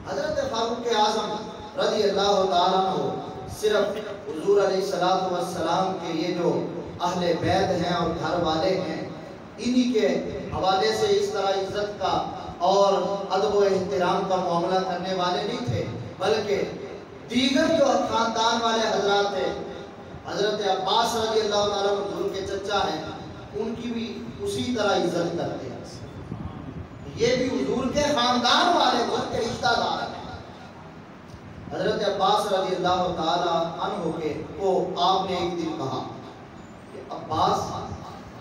حضرت فاروق اعظم رضی اللہ تعالیٰ عنہ صرف حضور علیہ الصلوۃ والسلام کے یہ جو اہل بیت ہیں اور گھر والے ہیں انہی کے حوالے سے اس طرح عزت کا اور ادب و احترام کا معاملہ کرنے والے نہیں تھے، بلکہ دیگر جو خاندان والے حضرات تھے، حضرت عباس رضی اللہ تعالیٰ عنہ حضور کے چچا ہیں، ان کی بھی اسی طرح عزت کرتے ہیں۔ یہ بھی حضور کے خاندان والے گھر کے رشتہ دار ہیں۔ حضرت عباس رضی اللہ تعالیٰ عنہ کو آپ نے ایک دن کہا کہ عباس،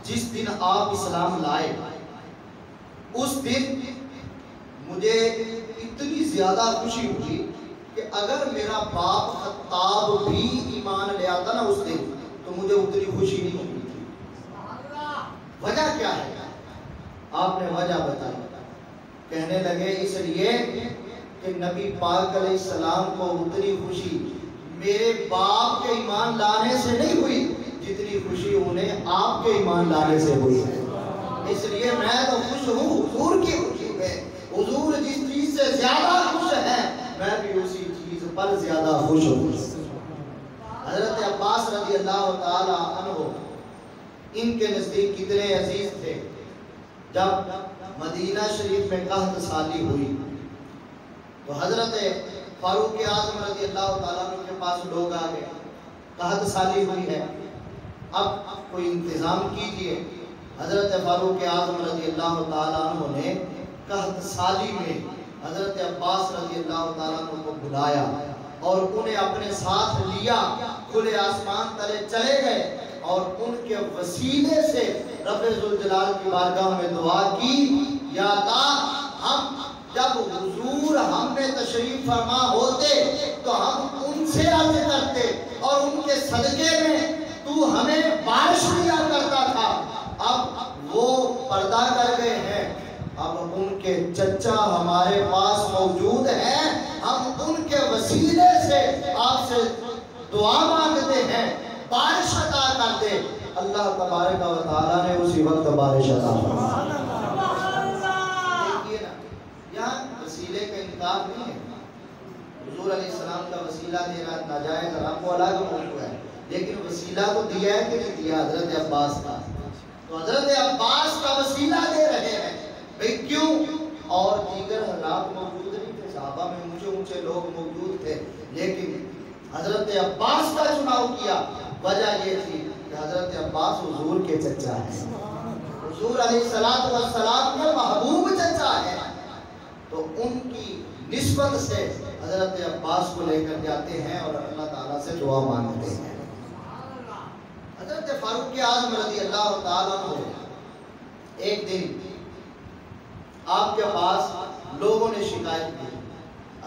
جس دن آپ اسلام لائے اس دن مجھے اتنی زیادہ خوشی ہوئی کہ اگر میرا باپ خطاب بھی ایمان لے آتا نا اس دن تو مجھے اتنی خوشی نہیں ہوئی تھی۔ وجہ کیا ہے؟ آپ نے وجہ بتائی، کہنے لگے اس لیے کہ نبی پاک علیہ السلام کو اتنی خوشی میرے باپ کے ایمان لانے سے نہیں ہوئی جتنی خوشی انہیں آپ کے ایمان لانے سے ہوئی ہے۔ اس لیے میں تو خوش ہوں حضور کی خوشی میں، حضور جس چیز سے زیادہ خوش ہے میں بھی اسی چیز پر زیادہ خوش ہوں۔ حضرت عباس رضی اللہ تعالی عنہ ان کے نزدیک کتنے عزیز تھے۔ جب مدینہ شریف میں قحط سالی ہوئی تو حضرت فاروق اعظم رضی اللہ تعالیٰ عنہ کے پاس لوگ آ گئے، قحط سالی ہوئی ہے، اب کوئی انتظام کیجئے۔ حضرت فاروق اعظم رضی اللہ تعالیٰ عنہ نے قحط سالی میں حضرت عباس رضی اللہ تعالیٰ عنہ کو بلایا اور انہیں اپنے ساتھ لیا، کھلے آسمان تلے چلے گئے اور ان کے وسیلے سے رب ذوالجلال کی بارگاہ میں دعا کی، یا اللہ ہم جب حضور ہم میں تشریف فرما ہوتے تو ہم ان سے عرض کرتے اور ان کے صدقے میں تو ہمیں بارش دیا کرتا تھا، اب وہ پردہ کر گئے ہیں، اب ان کے چچا ہمارے پاس موجود ہیں، ہم ان کے وسیلے سے آپ سے دعا مانگتے ہیں، بارش عطا کر دے۔ اللہ تبارک و تعالیٰ نے اسی وقت بارش عطا فرمائی۔ دیکھیے نا، یہاں وسیلے کا انکار نہیں ہے، حضور علیہ السلام کا وسیلہ دینا ناجائز حرام کو الگ موضوع ہے، لیکن وسیلہ تو دیا ہے کہ نہیں دیا حضرت عباس کا؟ تو حضرت عباس کا وسیلہ دے رہے ہیں، بھئی کیوں؟ اور دیگر حضرات موجود نہیں تھے، صحابہ میں اونچے اونچے لوگ موجود تھے، لیکن حضرت عباس کا چناؤ کیا۔ وجہ یہ تھی کہ حضرت عباس حضور کے چچا ہیں، حضور علیہ السلام کے محبوب چچا ہے، تو ان کی نسبت سے حضرت عباس کو لے کر جاتے ہیں اور اللہ تعالیٰ سے دعا مانگتے ہیں۔ حضرت فاروق اعظم رضی اللہ تعالیٰ عنہ ایک دن آپ کے پاس لوگوں نے شکایت کی،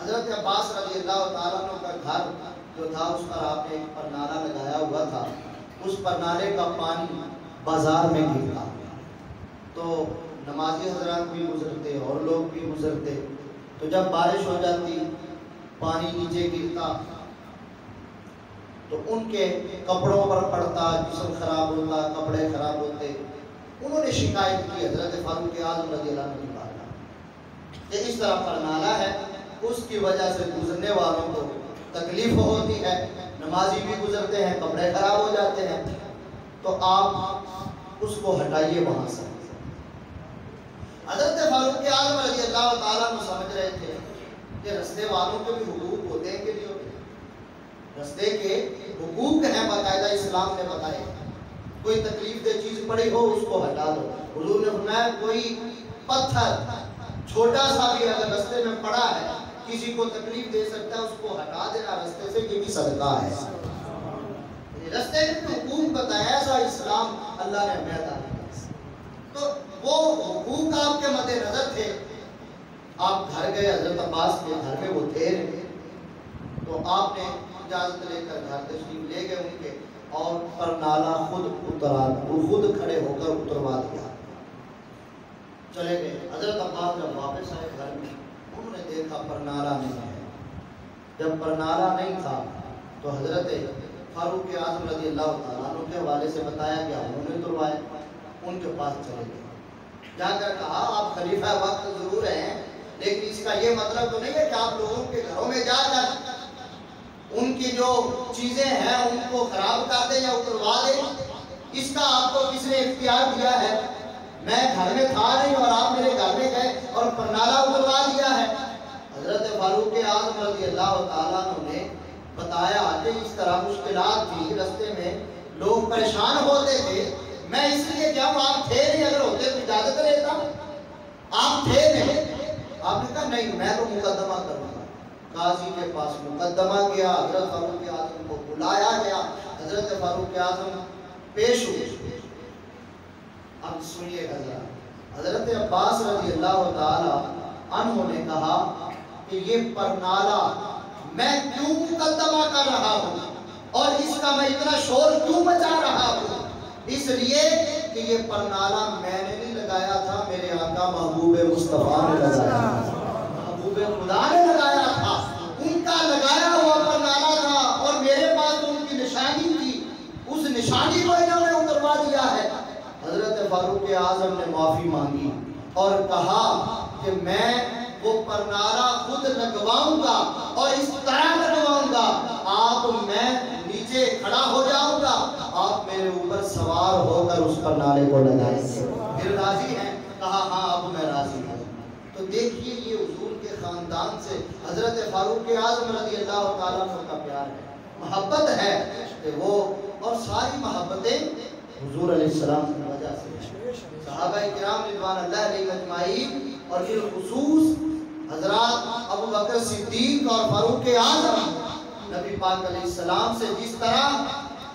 حضرت عباس رضی اللہ تعالیٰ عنہ کا گھر جو تھا اس پر آپ نے ایک پرنالہ لگایا ہوا تھا، اس پرنالے کا پانی بازار میں گرتا، تو نمازی حضرات بھی گزرتے اور لوگ بھی گزرتے، تو جب بارش ہو جاتی پانی نیچے گرتا تو ان کے کپڑوں پر پڑتا، جسم خراب ہوتا، کپڑے خراب ہوتے۔ انہوں نے شکایت کی حضرت فاروق اعظم رضی اللہ عنہ کی بات کہ اس طرح پرنالہ ہے، اس کی وجہ سے گزرنے والوں کو تکلیف ہوتی ہے، نمازی بھی گزرتے ہیں، کپڑے خراب ہو جاتے ہیں، تو آپ اس کو ہٹائیے وہاں سے۔ حضرت فاروق اعظم رضی اللہ تعالیٰ عنہ سمجھ رہے تھے کہ رستے والوں کے بھی حقوق ہوتے ہیں کہ نہیں ہوتے، رستے کے حقوق ہیں باقاعدہ اسلام نے بتائے، کوئی تکلیف دہ چیز پڑی ہو اس کو ہٹا دو۔ حضور نے فرمایا کوئی پتھر چھوٹا سا بھی اگر رستے میں پڑا ہے کسی کو تکلیف دے سکتا ہے اس کو ہٹا دینا رستے سے، یہ بھی صدقہ ہے۔ رستے کے حقوق بتایا ایسا اسلام اللہ نے ہمیں عطا کیا، تو وہ حقوق آپ کے مد نظر تھے۔ آپ گھر گئے، حضرت عباس کے گھر میں وہ تھے، تو آپ نے اجازت لے کر گھر تشریف لے گئے ان کے، اور پرنالہ خود کھڑے ہو کر اتروا دیا، چلے گئے۔ حضرت عباس جب واپس آئے گھر میں انہوں نے دیکھا پرنالہ نہیں ہے۔ جب پرنالہ نہیں تھا تو حضرت فاروق اعظم رضی اللہ تعالیٰ عنہ کے حوالے سے بتایا گیا، انہوں نے اتروایا، ان کے پاس چلے گئے، جا کر کہا آپ خلیفہ وقت ضرور ہیں لیکن اس کا یہ مطلب تو نہیں ہے کہ آپ لوگوں کے گھروں میں جا کر ان کی جو چیزیں ہیں ان کو خراب کر دیں یا اتروا دیں. اس کا آپ کو کس نے اختیار دیا ہے؟ میں گھر میں تھا نہیں اور آپ میرے گھر میں گئے اور پرنالہ اتروا دیا ہے. حضرت فاروق اعظم رضی اللہ تعالیٰ عنہ نے بتایا کہ اس طرح مشکلات تھی، رستے میں لوگ پریشان ہوتے تھے. میں اس لیے کیا آپ تھے نہیں، اگر ہوتے تو اجازت لیتا. آپ تھے نہیں. آپ نے کہا نہیں میں تو مقدمہ کروں گا. قاضی کے پاس مقدمہ گیا، حضرت فاروق اعظم کو بلایا گیا، حضرت فاروق اعظم پیش ہوئے. اب سنیے گا ذرا. حضرت عباس رضی اللہ تعالی عنہ نے کہا کہ یہ پرنالہ میں کیوں مقدمہ کر رہا ہوں اور اس کا میں اتنا شور کیوں مچا رہا ہوں؟ اس لیے کہ یہ پرنالہ میں نے نہیں لگایا تھا، میرے آقا محبوب مصطفیٰ نے لگایا تھا، محبوب خدا نے لگایا تھا. ان کا لگایا ہوا پرنالہ تھا اور میرے پاس ان کی نشانی تھی، اس نشانی کو انہوں نے اتروا دیا ہے. حضرت فاروق اعظم نے معافی مانگی اور کہا کہ میں وہ پرنالہ خود لگواؤں گا اور اس طرح لگواؤں گا، آپ میں نیچے کھڑا ہو جاؤں گا، آپ میرے اوپر سوار ہو کر اس پرنالے کو لگائیں گے. پھر راضی ہیں؟ کہا ہاں اب میں راضی ہوں. تو دیکھیے یہ حضور کے خاندان سے حضرت فاروق اعظم رضی اللہ تعالیٰ عنہ کا پیار ہے، محبت ہے کہ وہ، اور ساری محبتیں حضور علیہ السلام کی وجہ سے. صحابہ کرام رضوان اللہ علیہ اجمعین اور بالخصوص حضرات ابو بکر صدیق اور فاروق اعظم نبی پاک علیہ السلام سے جس طرح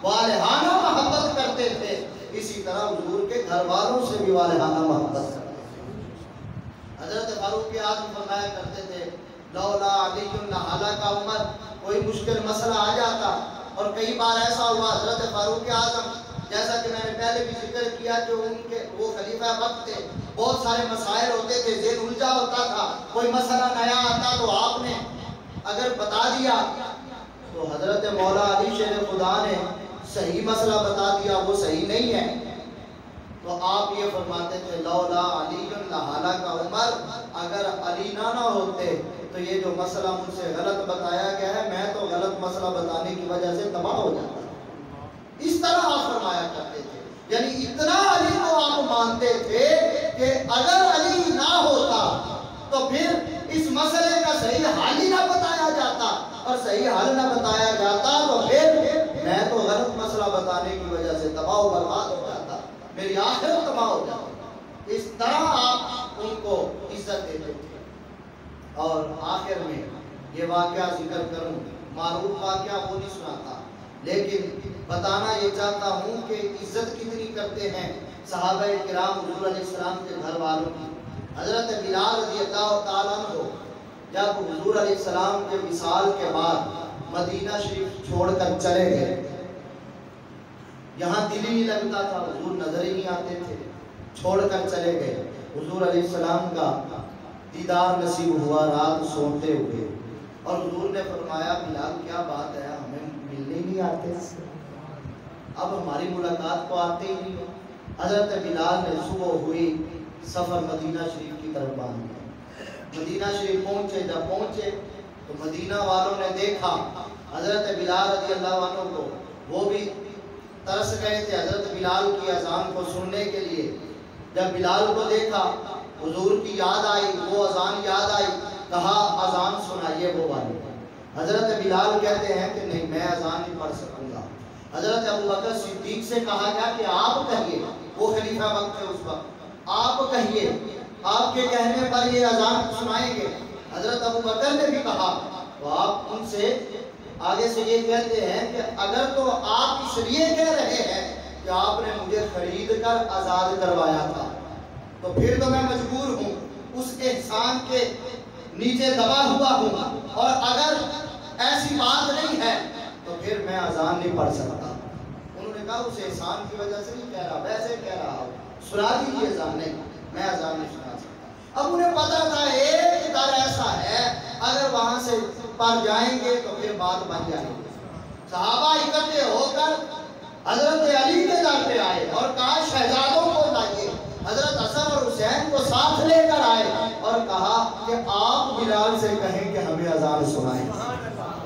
والہانہ محبت کرتے تھے، اسی طرح حضور کے گھر والوں سے بھی والہانہ محبت کرتے تھے. حضرت فاروق اعظم فرمایا کرتے تھے لولا علی لہلک عمر. کوئی مشکل مسئلہ آ جاتا اور کئی بار ایسا ہوا حضرت فاروق اعظم، جیسا کہ میں نے پہلے بھی ذکر کیا کہ ان کے وہ خلیفہ وقت تھے، بہت سارے مسائل ہوتے تھے، ذہن الجھا ہوتا تھا، کوئی مسئلہ نیا آتا تو آپ نے اگر بتا دیا تو حضرت مولا علی شیر خدا نے صحیح مسئلہ بتا دیا، وہ صحیح نہیں ہے، تو آپ یہ فرماتے تھے لولا علی لہلک عمر. اگر علی نہ ہوتے تو یہ جو مسئلہ مجھ سے غلط بتایا گیا ہے، میں تو غلط مسئلہ بتانے کی وجہ سے تباہ ہو جاتا. اس طرح آپ فرمایا کرتے تھے، یعنی اتنا علی کو آپ مانتے تھے کہ اگر علی نہ ہوتا تو پھر اس مسئلے کا صحیح حل ہی نہ بتایا جاتا، اور صحیح حل نہ بتایا جاتا تو پھر میں تو غلط مسئلہ بتانے کی وجہ سے تباہ و برباد ہو جاتا، میری آخرت تباہ ہو جاتی. اس طرح آپ ان کو عزت دیتے تھے. اور آخر میں یہ واقعہ ذکر کروں، معروف واقعہ وہ نہیں سناتا، لیکن بتانا یہ چاہتا ہوں کہ عزت کتنی کرتے ہیں صحابہ کرام حضور علیہ السلام کے گھر والوں کی. حضرت بلال رضی اللہ تعالیٰ عنہ جب حضور علیہ السلام کے وصال کے بعد مدینہ شریف چھوڑ کر چلے گئے، یہاں دل ہی نہیں لگتا تھا، حضور نظر ہی نہیں آتے تھے، چھوڑ کر چلے گئے. حضور علیہ السلام کا دیدار نصیب ہوا رات سوتے ہوئے، اور حضور نے فرمایا بلال کیا بات ہے، ہمیں ملنے نہیں آتے، اب ہماری ملاقات کو آتے ہی نہیں. حضرت بلال نے صبح ہوئی سفر مدینہ شریف کی طرف باندھ دیا. مدینہ شریف پہنچے، جب پہنچے تو مدینہ والوں نے دیکھا حضرت بلال رضی اللہ عنہ کو، وہ بھی ترس گئے تھے حضرت بلال کی اذان کو سننے کے لیے. جب بلال کو دیکھا حضور کی یاد آئی، وہ اذان یاد آئی، کہا اذان سنائیے وہ والی. حضرت بلال کہتے ہیں کہ نہیں میں اذان نہیں پڑھ سکوں گا. حضرت ابو بکر صدیق سے کہا گیا کہ آپ کہیے، وہ خلیفہ وقت تھے اس وقت، آپ کہیے، آپ کے کہنے پر یہ اذان سنائیں گے. حضرت ابو بکر نے بھی کہا، تو آپ ان سے آگے سے یہ کہتے ہیں کہ اگر تو آپ اس لیے کہہ رہے ہیں کہ آپ نے مجھے خرید کر آزاد کروایا تھا تو پھر تو میں مجبور ہوں، اس احسان کے نیچے دبا ہوا ہوں، اور اگر ایسی بات نہیں ہے تو پھر میں اذان نہیں پڑھ سکتا. انہوں نے کہا اس احسان کی وجہ سے نہیں کہہ رہا، ویسے کہہ رہا ہوں، سنا دیجیے اذان. نہیں میں اذان نہیں سنا سکتا. اب انہیں پتا تھا ایک در ایسا ہے اگر وہاں سے پر جائیں گے تو پھر بات بن جائے گی. صحابہ اکٹھے ہو کر حضرت علی کے در پہ آئے اور کہا شہزادوں کو لائیے. حضرت حسن اور حسین کو ساتھ لے کر آئے اور کہا کہ آپ بلال سے کہیں کہ ہمیں اذان سنائیں۔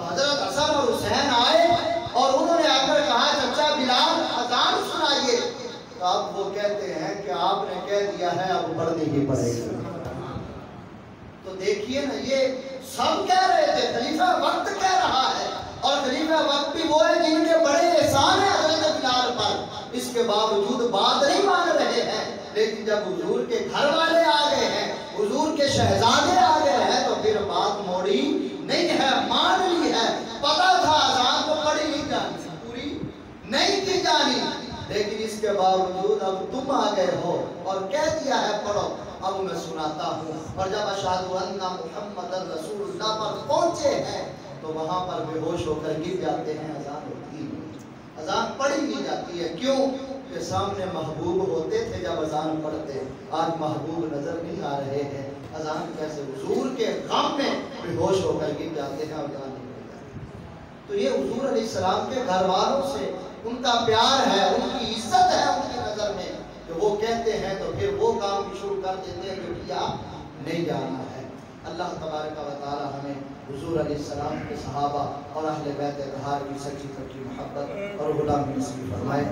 حضرت حسن اور حسین آئے اور انہوں نے آ کر کہا چچا بلال اذان سنائیے، تو اب وہ کہتے ہیں کہ آپ نے کہہ دیا ہے اب پڑھنی ہی پڑے گی۔ تو دیکھیے نا، یہ سب کہہ رہے تھے، خلیفہ وقت کہہ رہا ہے، اور خلیفہ وقت بھی وہ ہے جن کے بڑے احسان ہیں حضرت بلال پر، اس کے باوجود بات نہیں مان رہے ہیں۔ لیکن جب حضور کے گھر والے آ گئے ہیں، حضور کے شہزادے آ گئے ہیں، تو پھر بات موڑی نہیں ہے، مان لی ہے۔ پتا تھا اذان کو پڑھی نہیں جانی، پوری نہیں کی جانی، لیکن اس کے باوجود اب تم آ گئے ہو اور کہہ دیا ہے پڑھو، اب میں سناتا ہوں۔ اور جب اشہد ان محمد رسول اللہ پر پہنچے ہیں تو وہاں پر بے ہوش ہو کر گر جاتے ہیں، اذان ہوتی ہے، اذان پڑھی نہیں جاتی ہے۔ کیوں کہ سامنے محبوب ہوتے تھے جب اذان پڑھتے، آج محبوب نظر نہیں آ رہے ہیں، اذان کیسے؟ حضور کے غم میں بے ہوش ہو کر گر جاتے ہیں، اذان نہیں پڑھ جاتی۔ تو یہ حضور علیہ السلام کے گھر والوں سے ان کا پیار ہے، ان کی عزت ہے ان کی نظر میں، کہ وہ کہتے ہیں تو پھر وہ کام بھی شروع کر دیتے ہیں جو کیا نہیں جانا ہے۔ اللہ تبارک و تعالی ہمیں حضور علیہ السلام کے صحابہ اور اہل بیت اطہار کی سچی سچی محبت اور غلامی نصیب فرمائے۔